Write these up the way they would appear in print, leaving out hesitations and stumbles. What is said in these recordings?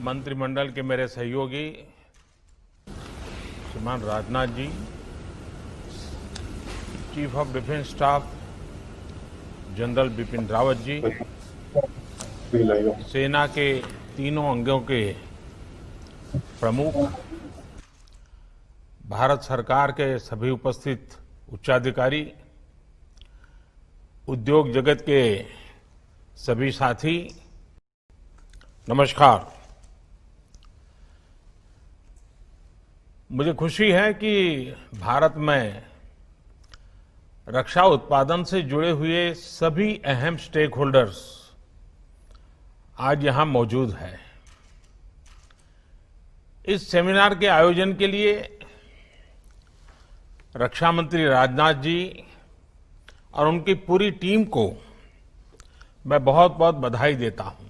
मंत्रिमंडल के मेरे सहयोगी श्रीमान Rajnath ji, chief of defence staff general Bipin Rawat ji, सेना के तीनों अंगों के प्रमुख, भारत सरकार के सभी उपस्थित उच्चाधिकारी, उद्योग जगत के सभी साथी, नमस्कार। मुझे खुशी है कि भारत में रक्षा उत्पादन से जुड़े हुए सभी अहम स्टेक होल्डर्स आज यहां मौजूद हैं। इस सेमिनार के आयोजन के लिए रक्षा मंत्री राजनाथ जी और उनकी पूरी टीम को मैं बहुत बहुत बधाई देता हूं।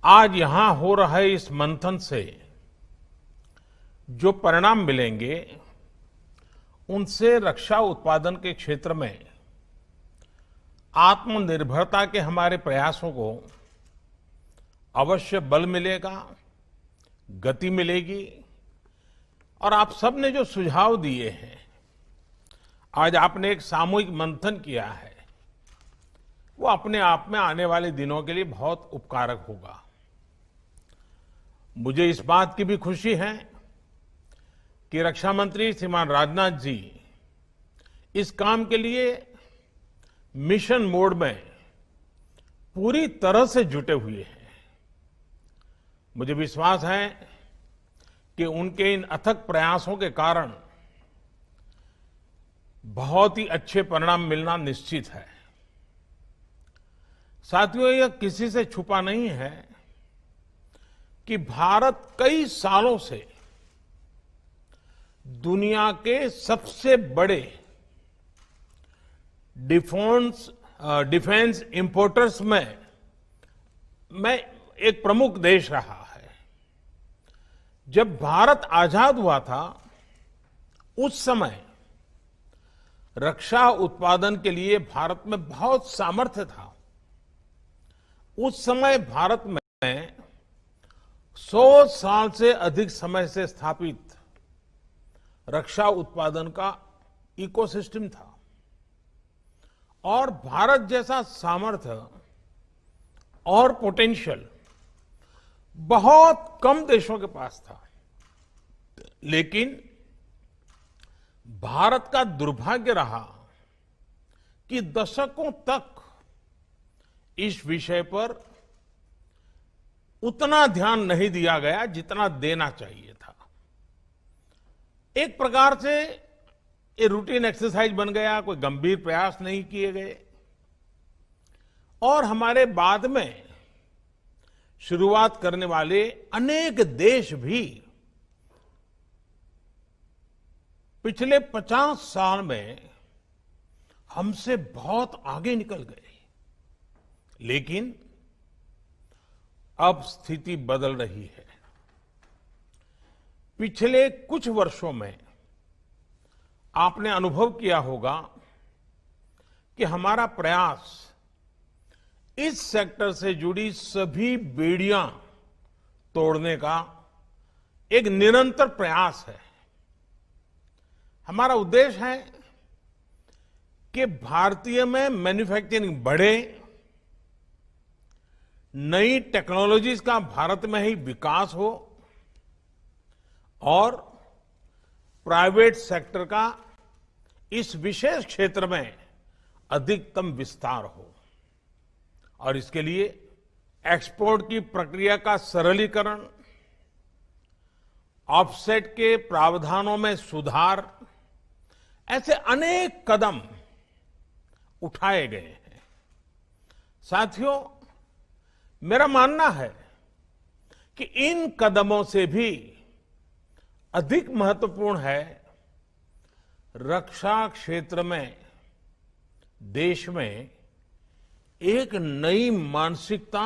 आज यहां हो रहे इस मंथन से जो परिणाम मिलेंगे, उनसे रक्षा उत्पादन के क्षेत्र में आत्मनिर्भरता के हमारे प्रयासों को अवश्य बल मिलेगा, गति मिलेगी। और आप सब ने जो सुझाव दिए हैं, आज आपने एक सामूहिक मंथन किया है, वो अपने आप में आने वाले दिनों के लिए बहुत उपकारक होगा। मुझे इस बात की भी खुशी है कि रक्षा मंत्री श्रीमान राजनाथ जी इस काम के लिए मिशन मोड में पूरी तरह से जुटे हुए हैं। मुझे विश्वास है कि उनके इन अथक प्रयासों के कारण बहुत ही अच्छे परिणाम मिलना निश्चित है। साथियों, यह किसी से छुपा नहीं है कि भारत कई सालों से दुनिया के सबसे बड़े डिफेंस इंपोर्टर्स में एक प्रमुख देश रहा है। जब भारत आजाद हुआ था, उस समय रक्षा उत्पादन के लिए भारत में बहुत सामर्थ्य था। उस समय भारत में 100 साल से अधिक समय से स्थापित रक्षा उत्पादन का इकोसिस्टम था और भारत जैसा सामर्थ्य और पोटेंशियल बहुत कम देशों के पास था। लेकिन भारत का दुर्भाग्य रहा कि दशकों तक इस विषय पर उतना ध्यान नहीं दिया गया जितना देना चाहिए था। एक प्रकार से ये रूटीन एक्सरसाइज बन गया, कोई गंभीर प्रयास नहीं किए गए। और हमारे बाद में शुरुआत करने वाले अनेक देश भी पिछले 50 साल में हमसे बहुत आगे निकल गए। लेकिन अब स्थिति बदल रही है। पिछले कुछ वर्षों में आपने अनुभव किया होगा कि हमारा प्रयास इस सेक्टर से जुड़ी सभी बेड़ियां तोड़ने का एक निरंतर प्रयास है। हमारा उद्देश्य है कि भारतीय में मैन्युफैक्चरिंग बढ़े, नई टेक्नोलॉजीज का भारत में ही विकास हो और प्राइवेट सेक्टर का इस विशेष क्षेत्र में अधिकतम विस्तार हो। और इसके लिए एक्सपोर्ट की प्रक्रिया का सरलीकरण, ऑफसेट के प्रावधानों में सुधार, ऐसे अनेक कदम उठाए गए हैं। साथियों, मेरा मानना है कि इन कदमों से भी अधिक महत्वपूर्ण है रक्षा क्षेत्र में देश में एक नई मानसिकता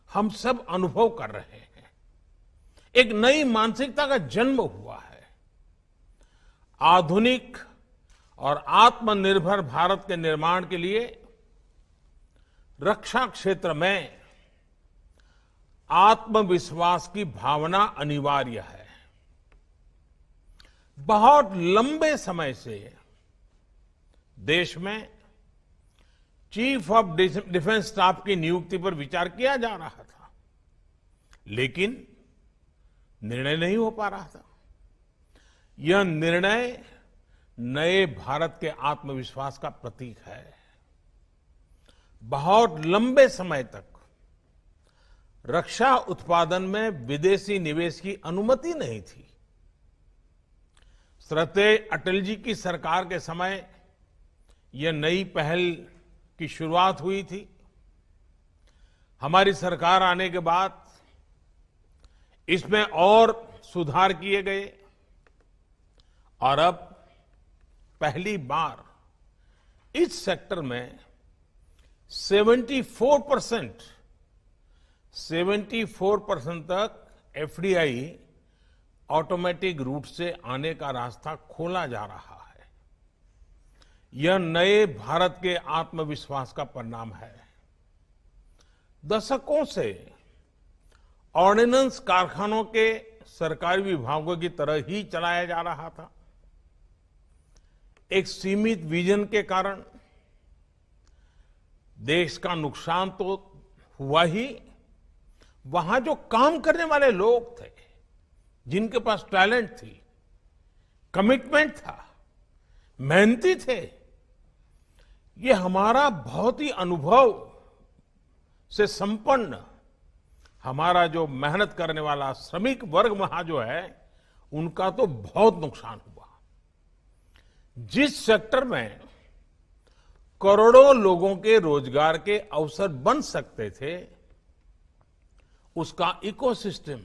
हम सब अनुभव कर रहे हैं। एक नई मानसिकता का जन्म हुआ है। आधुनिक और आत्मनिर्भर भारत के निर्माण के लिए रक्षा क्षेत्र में आत्मविश्वास की भावना अनिवार्य है। बहुत लंबे समय से देश में चीफ ऑफ डिफेंस स्टाफ की नियुक्ति पर विचार किया जा रहा था, लेकिन निर्णय नहीं हो पा रहा था। यह निर्णय नए भारत के आत्मविश्वास का प्रतीक है। बहुत लंबे समय तक रक्षा उत्पादन में विदेशी निवेश की अनुमति नहीं थी। श्रद्धेय अटल जी की सरकार के समय यह नई पहल की शुरुआत हुई थी। हमारी सरकार आने के बाद इसमें और सुधार किए गए और अब पहली बार इस सेक्टर में 74% तक एफडीआई ऑटोमेटिक रूट से आने का रास्ता खोला जा रहा है। यह नए भारत के आत्मविश्वास का परिणाम है। दशकों से ऑर्डिनेंस कारखानों के सरकारी विभागों की तरह ही चलाया जा रहा था। एक सीमित विजन के कारण देश का नुकसान तो हुआ ही, वहां जो काम करने वाले लोग थे, जिनके पास टैलेंट थी, कमिटमेंट था, मेहनती थे, ये हमारा बहुत ही अनुभव से संपन्न हमारा जो मेहनत करने वाला श्रमिक वर्ग वहां जो है, उनका तो बहुत नुकसान हुआ। जिस सेक्टर में करोड़ों लोगों के रोजगार के अवसर बन सकते थे, उसका इकोसिस्टम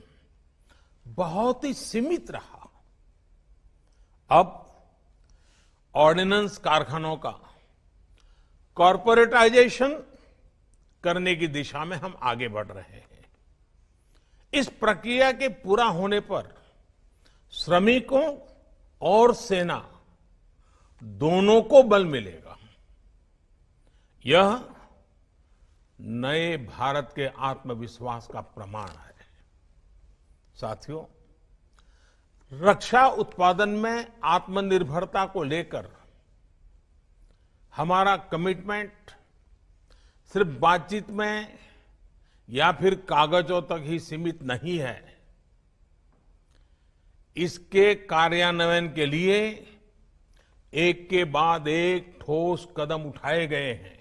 बहुत ही सीमित रहा। अब ऑर्डिनेंस कारखानों का कॉरपोरेटाइजेशन करने की दिशा में हम आगे बढ़ रहे हैं। इस प्रक्रिया के पूरा होने पर श्रमिकों और सेना दोनों को बल मिलेगा। यह नए भारत के आत्मविश्वास का प्रमाण है। साथियों, रक्षा उत्पादन में आत्मनिर्भरता को लेकर हमारा कमिटमेंट सिर्फ बातचीत में या फिर कागजों तक ही सीमित नहीं है। इसके कार्यान्वयन के लिए एक के बाद एक ठोस कदम उठाए गए हैं।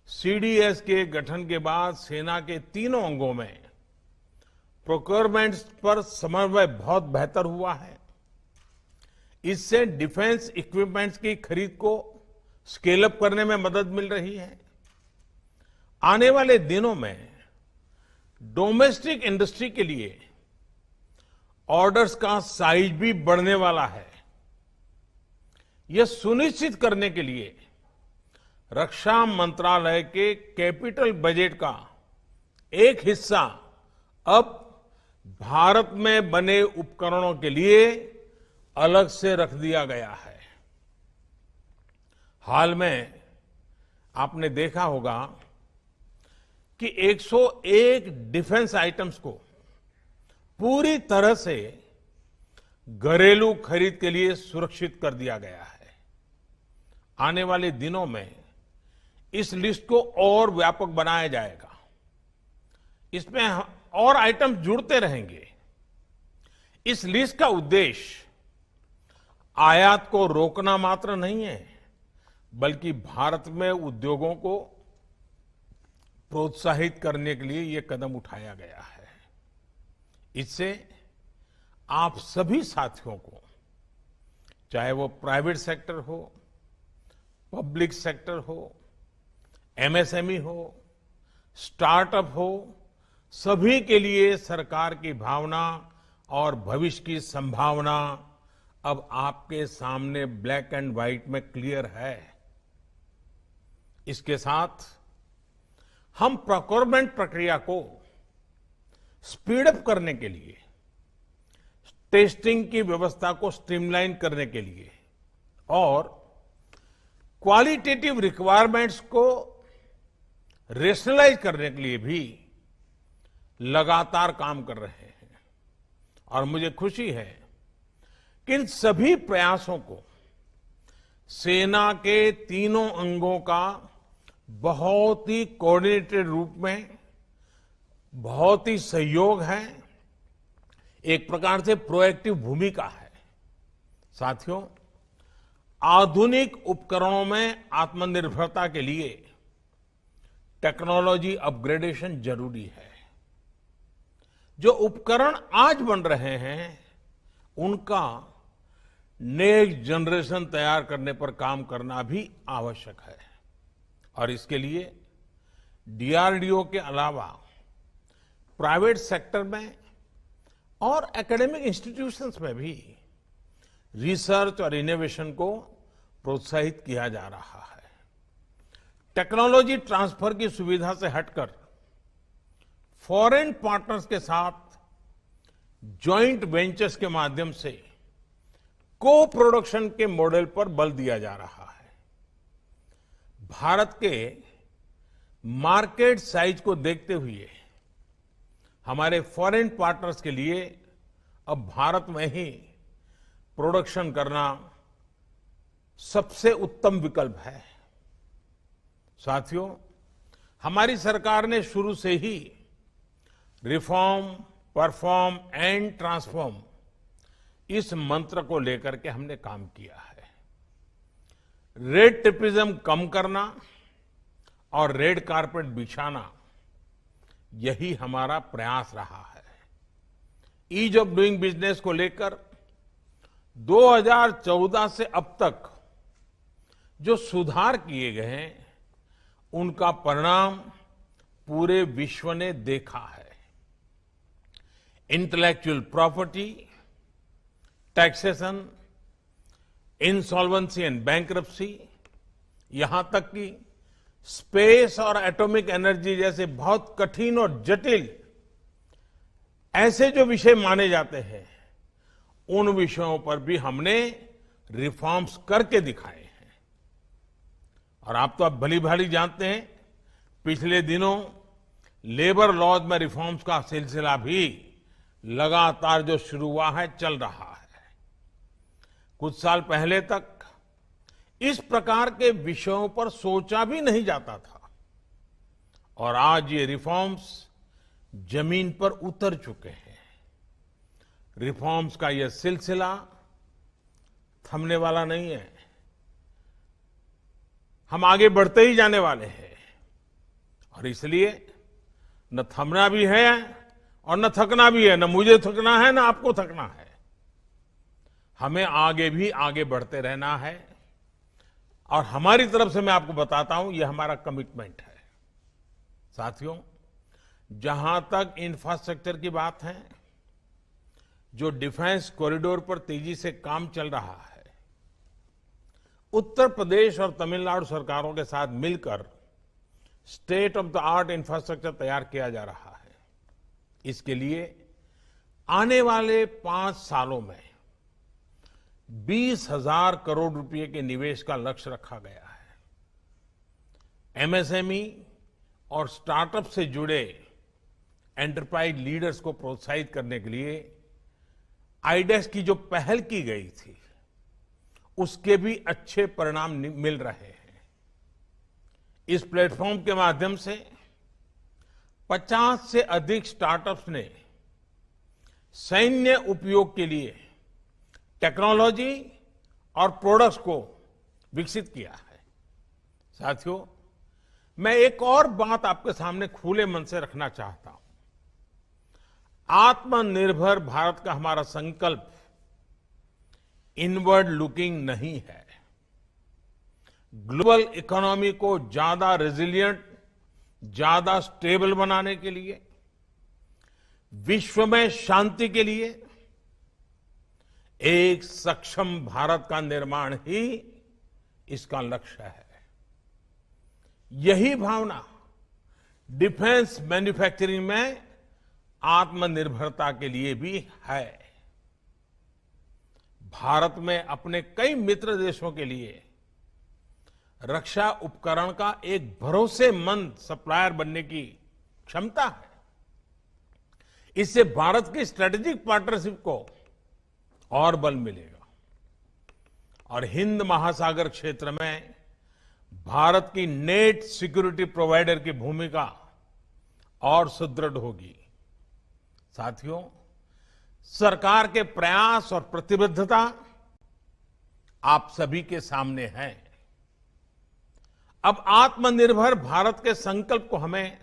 सीडीएस के गठन के बाद सेना के तीनों अंगों में प्रोक्योरमेंट पर समन्वय बहुत बेहतर हुआ है। इससे डिफेंस इक्विपमेंट्स की खरीद को स्केल अप करने में मदद मिल रही है। आने वाले दिनों में डोमेस्टिक इंडस्ट्री के लिए ऑर्डर्स का साइज भी बढ़ने वाला है। यह सुनिश्चित करने के लिए रक्षा मंत्रालय के कैपिटल बजट का एक हिस्सा अब भारत में बने उपकरणों के लिए अलग से रख दिया गया है। हाल में आपने देखा होगा कि 101 डिफेंस आइटम्स को पूरी तरह से घरेलू खरीद के लिए सुरक्षित कर दिया गया है। आने वाले दिनों में इस लिस्ट को और व्यापक बनाया जाएगा। इसमें और आइटम्स जुड़ते रहेंगे। इस लिस्ट का उद्देश्य आयात को रोकना मात्र नहीं है, बल्कि भारत में उद्योगों को प्रोत्साहित करने के लिए यह कदम उठाया गया है। इससे आप सभी साथियों को, चाहे वो प्राइवेट सेक्टर हो, पब्लिक सेक्टर हो, एमएसएमई हो, स्टार्टअप हो, सभी के लिए सरकार की भावना और भविष्य की संभावना अब आपके सामने ब्लैक एंड व्हाइट में क्लियर है। इसके साथ हम प्रोक्योरमेंट प्रक्रिया को स्पीड अप करने के लिए, टेस्टिंग की व्यवस्था को स्ट्रीमलाइन करने के लिए और क्वालिटेटिव रिक्वायरमेंट्स को रेशनलाइज करने के लिए भी लगातार काम कर रहे हैं और मुझे खुशी है कि इन सभी प्रयासों को सेना के तीनों अंगों का बहुत ही कोऑर्डिनेटेड रूप में बहुत ही सहयोग है, एक प्रकार से प्रोएक्टिव भूमिका है। साथियों, आधुनिक उपकरणों में आत्मनिर्भरता के लिए टेक्नोलॉजी अपग्रेडेशन जरूरी है। जो उपकरण आज बन रहे हैं उनका नेक्स्ट जनरेशन तैयार करने पर काम करना भी आवश्यक है और इसके लिए डीआरडीओ के अलावा प्राइवेट सेक्टर में और एकेडमिक इंस्टीट्यूशंस में भी रिसर्च और इनोवेशन को प्रोत्साहित किया जा रहा है। टेक्नोलॉजी ट्रांसफर की सुविधा से हटकर फॉरेन पार्टनर्स के साथ जॉइंट वेंचर्स के माध्यम से को प्रोडक्शन के मॉडल पर बल दिया जा रहा है। भारत के मार्केट साइज को देखते हुए हमारे फॉरेन पार्टनर्स के लिए अब भारत में ही प्रोडक्शन करना सबसे उत्तम विकल्प है। साथियों, हमारी सरकार ने शुरू से ही रिफॉर्म, परफॉर्म एंड ट्रांसफॉर्म इस मंत्र को लेकर के हमने काम किया है। रेड टेपिज्म कम करना और रेड कारपेट बिछाना, यही हमारा प्रयास रहा है। ईज ऑफ डूइंग बिजनेस को लेकर 2014 से अब तक जो सुधार किए गए हैं उनका परिणाम पूरे विश्व ने देखा है। Intellectual property, taxation, insolvency and bankruptcy, यहां तक कि स्पेस और एटॉमिक एनर्जी जैसे बहुत कठिन और जटिल ऐसे जो विषय माने जाते हैं उन विषयों पर भी हमने रिफॉर्म्स करके दिखाए हैं। और आप तो अब भली भांति जानते हैं, पिछले दिनों लेबर लॉज में रिफॉर्म्स का सिलसिला भी लगातार जो शुरू हुआ है, चल रहा है। कुछ साल पहले तक इस प्रकार के विषयों पर सोचा भी नहीं जाता था और आज ये रिफॉर्म्स जमीन पर उतर चुके हैं। रिफॉर्म्स का यह सिलसिला थमने वाला नहीं है, हम आगे बढ़ते ही जाने वाले हैं और इसलिए न थमना भी है और न थकना भी है। न मुझे थकना है, न आपको थकना है। हमें आगे भी आगे बढ़ते रहना है और हमारी तरफ से मैं आपको बताता हूं, यह हमारा कमिटमेंट है। साथियों, जहां तक इंफ्रास्ट्रक्चर की बात है, जो डिफेंस कॉरिडोर पर तेजी से काम चल रहा है, उत्तर प्रदेश और तमिलनाडु सरकारों के साथ मिलकर state of the art infrastructure तैयार किया जा रहा है। इसके लिए आने वाले 5 सालों में 20,000 करोड़ रुपए के निवेश का लक्ष्य रखा गया है। एमएसएमई और स्टार्टअप से जुड़े एंटरप्राइज लीडर्स को प्रोत्साहित करने के लिए आईडेक्स की जो पहल की गई थी, उसके भी अच्छे परिणाम मिल रहे हैं। इस प्लेटफॉर्म के माध्यम से 50 से अधिक स्टार्टअप्स ने सैन्य उपयोग के लिए टेक्नोलॉजी और प्रोडक्ट्स को विकसित किया है। साथियों, मैं एक और बात आपके सामने खुले मन से रखना चाहता हूं। आत्मनिर्भर भारत का हमारा संकल्प इनवर्ड लुकिंग नहीं है। ग्लोबल इकोनॉमी को ज्यादा रेजिलिएंट, ज्यादा स्टेबल बनाने के लिए, विश्व में शांति के लिए एक सक्षम भारत का निर्माण ही इसका लक्ष्य है। यही भावना डिफेंस मैन्युफैक्चरिंग में आत्मनिर्भरता के लिए भी है। भारत में अपने कई मित्र देशों के लिए रक्षा उपकरण का एक भरोसेमंद सप्लायर बनने की क्षमता है। इससे भारत की स्ट्रेटेजिक पार्टनरशिप को और बल मिलेगा और हिंद महासागर क्षेत्र में भारत की नेट सिक्योरिटी प्रोवाइडर की भूमिका और सुदृढ़ होगी। साथियों, सरकार के प्रयास और प्रतिबद्धता आप सभी के सामने है। अब आत्मनिर्भर भारत के संकल्प को हमें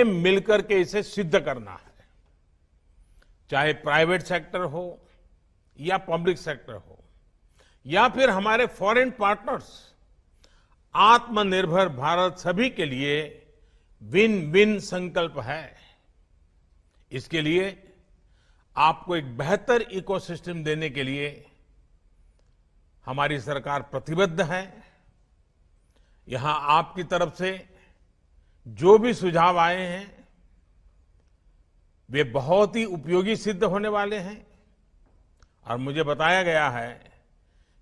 मिलकर के इसे सिद्ध करना है। चाहे प्राइवेट सेक्टर हो या पब्लिक सेक्टर हो या फिर हमारे फॉरेन पार्टनर्स, आत्मनिर्भर भारत सभी के लिए विन विन संकल्प है। इसके लिए आपको एक बेहतर इकोसिस्टम देने के लिए हमारी सरकार प्रतिबद्ध है। यहां आपकी तरफ से जो भी सुझाव आए हैं वे बहुत ही उपयोगी सिद्ध होने वाले हैं और मुझे बताया गया है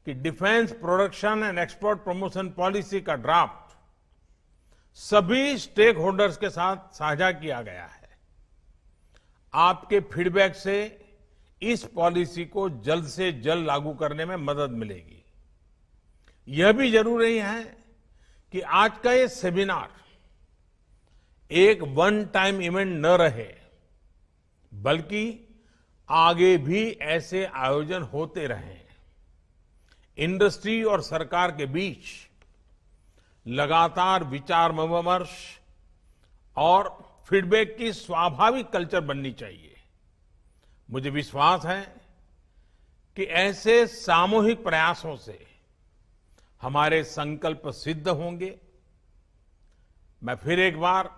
कि defence production and export promotion policy का ड्राफ्ट सभी स्टेक होल्डर्स के साथ साझा किया गया है। आपके फीडबैक से इस पॉलिसी को जल्द से जल्द लागू करने में मदद मिलेगी। यह भी जरूरी है कि आज का ये सेमिनार एक वन टाइम इवेंट न रहे, बल्कि आगे भी ऐसे आयोजन होते रहें। इंडस्ट्री और सरकार के बीच लगातार विचार विमर्श और फीडबैक की स्वाभाविक कल्चर बननी चाहिए। मुझे विश्वास है कि ऐसे सामूहिक प्रयासों से हमारे संकल्प सिद्ध होंगे। मैं फिर एक बार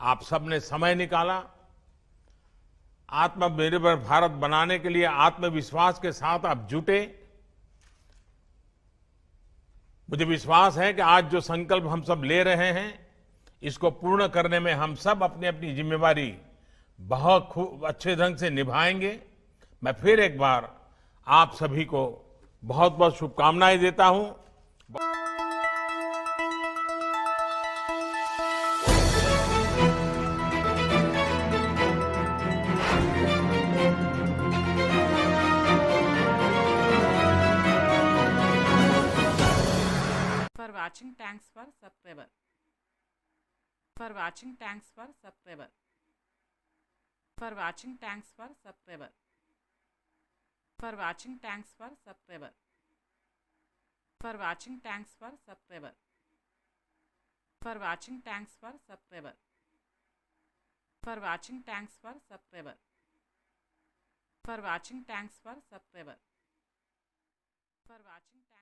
आप सबने समय निकाला, आत्मनिर्भर भारत बनाने के लिए आत्मविश्वास के साथ आप जुटे। मुझे विश्वास है कि आज जो संकल्प हम सब ले रहे हैं, इसको पूर्ण करने में हम सब अपनी अपनी जिम्मेवारी बहुत खूब अच्छे ढंग से निभाएंगे। मैं फिर एक बार आप सभी को बहुत बहुत शुभकामनाएं देता हूं। For watching, thanks for subscriber. For watching, thanks for subscriber. For watching, thanks for subscriber. For watching, thanks for subscriber. For watching, thanks for subscriber. For watching, thanks for subscriber. For watching, thanks for subscriber. For watching, thanks for subscriber. For watching.